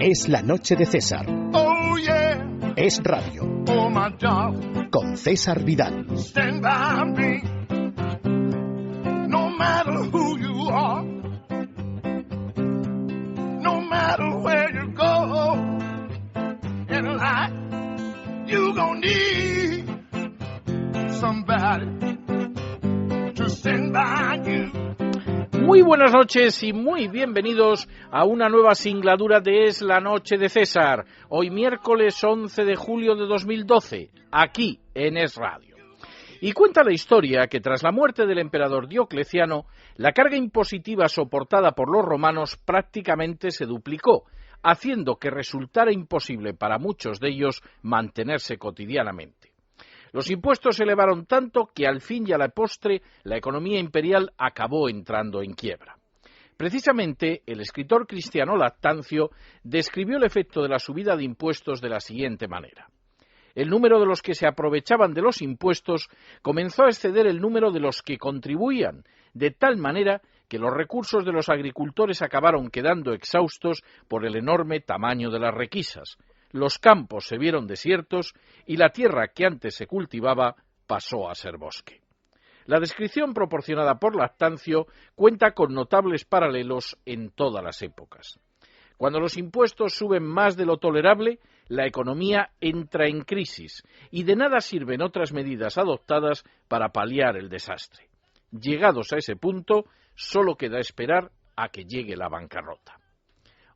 Es la noche de César. Oh, yeah. Es radio. Oh, my darling. Con César Vidal. Stand by me. No matter who you are. No matter where you go. In life, you gon' need somebody to stand by you. Muy buenas noches y muy bienvenidos a una nueva singladura de Es la Noche de César, hoy miércoles 11 de julio de 2012, aquí en Es Radio. Y cuenta la historia que tras la muerte del emperador Diocleciano, la carga impositiva soportada por los romanos prácticamente se duplicó, haciendo que resultara imposible para muchos de ellos mantenerse cotidianamente. Los impuestos se elevaron tanto que al fin y a la postre la economía imperial acabó entrando en quiebra. Precisamente el escritor cristiano Lactancio describió el efecto de la subida de impuestos de la siguiente manera. El número de los que se aprovechaban de los impuestos comenzó a exceder el número de los que contribuían, de tal manera que los recursos de los agricultores acabaron quedando exhaustos por el enorme tamaño de las requisas. Los campos se vieron desiertos y la tierra que antes se cultivaba pasó a ser bosque. La descripción proporcionada por Lactancio cuenta con notables paralelos en todas las épocas. Cuando los impuestos suben más de lo tolerable, la economía entra en crisis y de nada sirven otras medidas adoptadas para paliar el desastre. Llegados a ese punto, solo queda esperar a que llegue la bancarrota.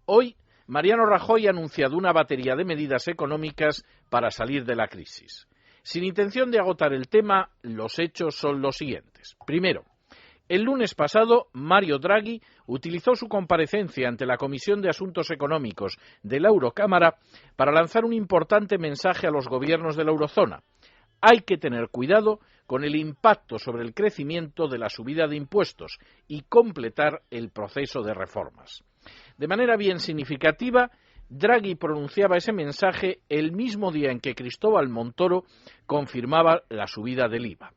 Hoy, Mariano Rajoy ha anunciado una batería de medidas económicas para salir de la crisis. Sin intención de agotar el tema, los hechos son los siguientes. Primero, el lunes pasado, Mario Draghi utilizó su comparecencia ante la Comisión de Asuntos Económicos de la Eurocámara para lanzar un importante mensaje a los gobiernos de la eurozona. Hay que tener cuidado con el impacto sobre el crecimiento de la subida de impuestos y completar el proceso de reformas. De manera bien significativa, Draghi pronunciaba ese mensaje el mismo día en que Cristóbal Montoro confirmaba la subida del IVA.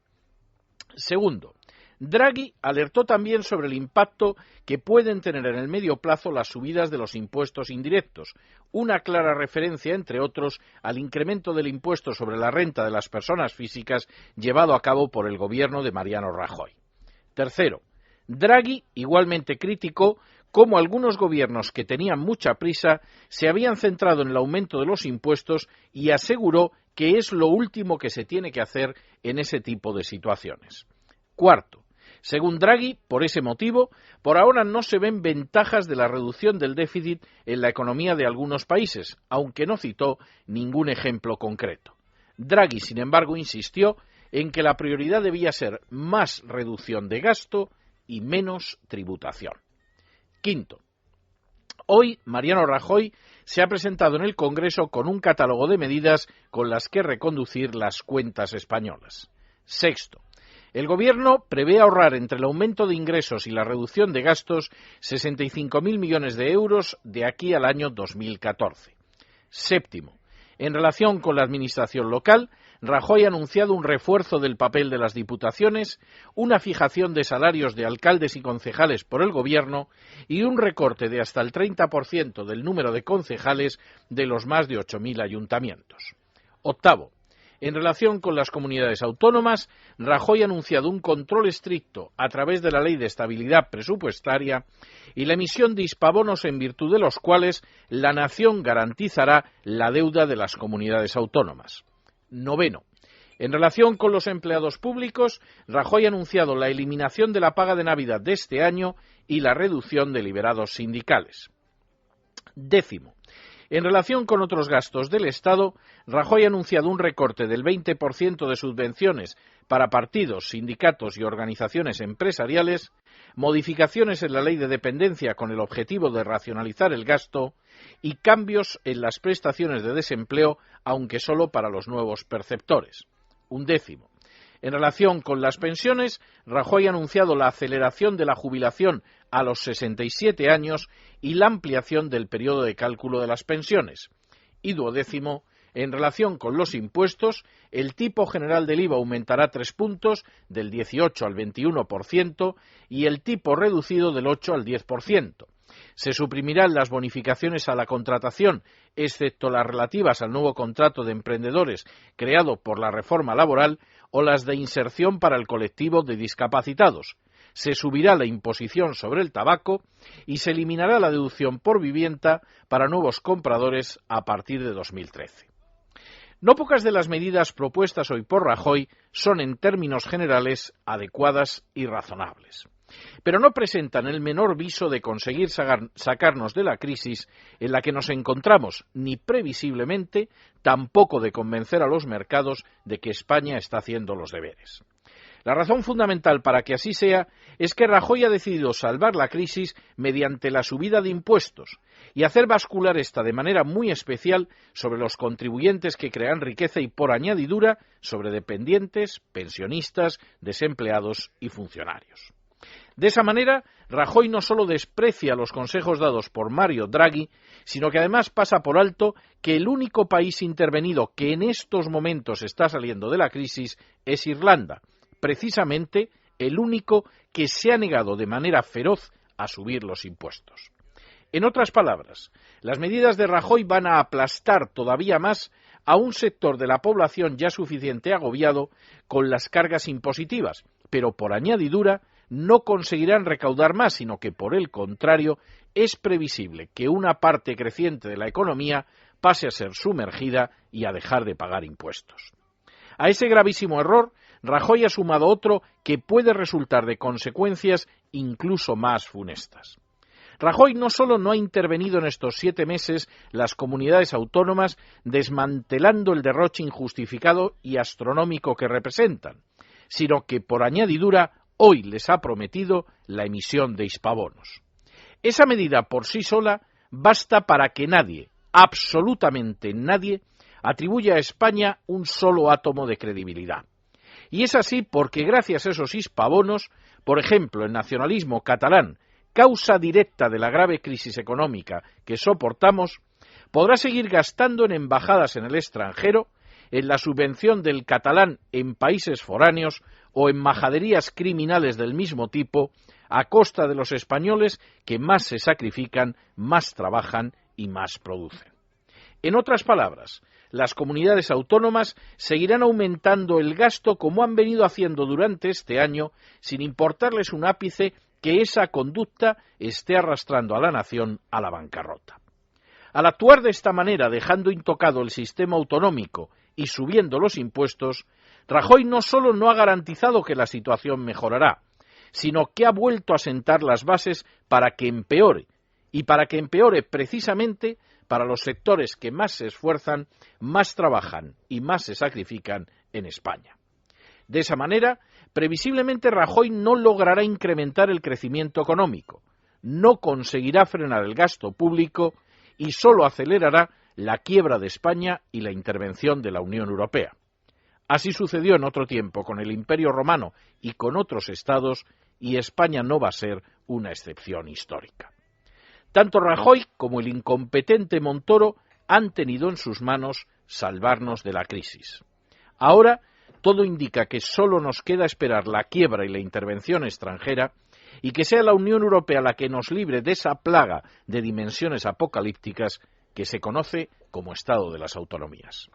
Segundo, Draghi alertó también sobre el impacto que pueden tener en el medio plazo las subidas de los impuestos indirectos, una clara referencia, entre otros, al incremento del impuesto sobre la renta de las personas físicas llevado a cabo por el gobierno de Mariano Rajoy. Tercero, Draghi igualmente criticó cómo algunos gobiernos que tenían mucha prisa se habían centrado en el aumento de los impuestos y aseguró que es lo último que se tiene que hacer en ese tipo de situaciones. Cuarto, según Draghi, por ese motivo, por ahora no se ven ventajas de la reducción del déficit en la economía de algunos países, aunque no citó ningún ejemplo concreto. Draghi, sin embargo, insistió en que la prioridad debía ser más reducción de gasto y menos tributación. Quinto, hoy Mariano Rajoy se ha presentado en el Congreso con un catálogo de medidas con las que reconducir las cuentas españolas. Sexto, el Gobierno prevé ahorrar entre el aumento de ingresos y la reducción de gastos 65.000 millones de euros de aquí al año 2014. Séptimo, en relación con la administración local, Rajoy ha anunciado un refuerzo del papel de las diputaciones, una fijación de salarios de alcaldes y concejales por el Gobierno y un recorte de hasta el 30% del número de concejales de los más de 8.000 ayuntamientos. Octavo, en relación con las comunidades autónomas, Rajoy ha anunciado un control estricto a través de la Ley de Estabilidad Presupuestaria y la emisión de hispabonos en virtud de los cuales la nación garantizará la deuda de las comunidades autónomas. Noveno, en relación con los empleados públicos, Rajoy ha anunciado la eliminación de la paga de Navidad de este año y la reducción de liberados sindicales. Décimo, en relación con otros gastos del Estado, Rajoy ha anunciado un recorte del 20% de subvenciones para partidos, sindicatos y organizaciones empresariales, modificaciones en la ley de dependencia con el objetivo de racionalizar el gasto y cambios en las prestaciones de desempleo, aunque solo para los nuevos perceptores. Undécimo, en relación con las pensiones, Rajoy ha anunciado la aceleración de la jubilación a los 67 años y la ampliación del periodo de cálculo de las pensiones. Y duodécimo, en relación con los impuestos, el tipo general del IVA aumentará 3 puntos, del 18 al 21%, y el tipo reducido del 8 al 10%. Se suprimirán las bonificaciones a la contratación, excepto las relativas al nuevo contrato de emprendedores creado por la reforma laboral o las de inserción para el colectivo de discapacitados. Se subirá la imposición sobre el tabaco y se eliminará la deducción por vivienda para nuevos compradores a partir de 2013. No pocas de las medidas propuestas hoy por Rajoy son en términos generales adecuadas y razonables, pero no presentan el menor viso de conseguir sacarnos de la crisis en la que nos encontramos, ni previsiblemente tampoco de convencer a los mercados de que España está haciendo los deberes. La razón fundamental para que así sea es que Rajoy ha decidido salvar la crisis mediante la subida de impuestos y hacer bascular esta de manera muy especial sobre los contribuyentes que crean riqueza y por añadidura sobre dependientes, pensionistas, desempleados y funcionarios. De esa manera, Rajoy no solo desprecia los consejos dados por Mario Draghi, sino que además pasa por alto que el único país intervenido que en estos momentos está saliendo de la crisis es Irlanda, precisamente el único que se ha negado de manera feroz a subir los impuestos. En otras palabras, las medidas de Rajoy van a aplastar todavía más a un sector de la población ya suficiente agobiado con las cargas impositivas, pero por añadidura no conseguirán recaudar más, sino que por el contrario es previsible que una parte creciente de la economía pase a ser sumergida y a dejar de pagar impuestos. A ese gravísimo error, Rajoy ha sumado otro que puede resultar de consecuencias incluso más funestas. Rajoy no solo no ha intervenido en estos 7 meses las comunidades autónomas desmantelando el derroche injustificado y astronómico que representan, sino que por añadidura hoy les ha prometido la emisión de hispabonos. Esa medida por sí sola basta para que nadie, absolutamente nadie, atribuya a España un solo átomo de credibilidad. Y es así porque gracias a esos hispabonos, por ejemplo, el nacionalismo catalán, causa directa de la grave crisis económica que soportamos, podrá seguir gastando en embajadas en el extranjero, en la subvención del catalán en países foráneos o en majaderías criminales del mismo tipo, a costa de los españoles que más se sacrifican, más trabajan y más producen. En otras palabras, las comunidades autónomas seguirán aumentando el gasto como han venido haciendo durante este año, sin importarles un ápice que esa conducta esté arrastrando a la nación a la bancarrota. Al actuar de esta manera, dejando intocado el sistema autonómico y subiendo los impuestos, Rajoy no solo no ha garantizado que la situación mejorará, sino que ha vuelto a sentar las bases para que empeore, y para que empeore precisamente para los sectores que más se esfuerzan, más trabajan y más se sacrifican en España. De esa manera, previsiblemente Rajoy no logrará incrementar el crecimiento económico, no conseguirá frenar el gasto público y solo acelerará la quiebra de España y la intervención de la Unión Europea. Así sucedió en otro tiempo con el Imperio Romano y con otros estados, y España no va a ser una excepción histórica. Tanto Rajoy como el incompetente Montoro han tenido en sus manos salvarnos de la crisis. Ahora todo indica que solo nos queda esperar la quiebra y la intervención extranjera y que sea la Unión Europea la que nos libre de esa plaga de dimensiones apocalípticas que se conoce como Estado de las Autonomías.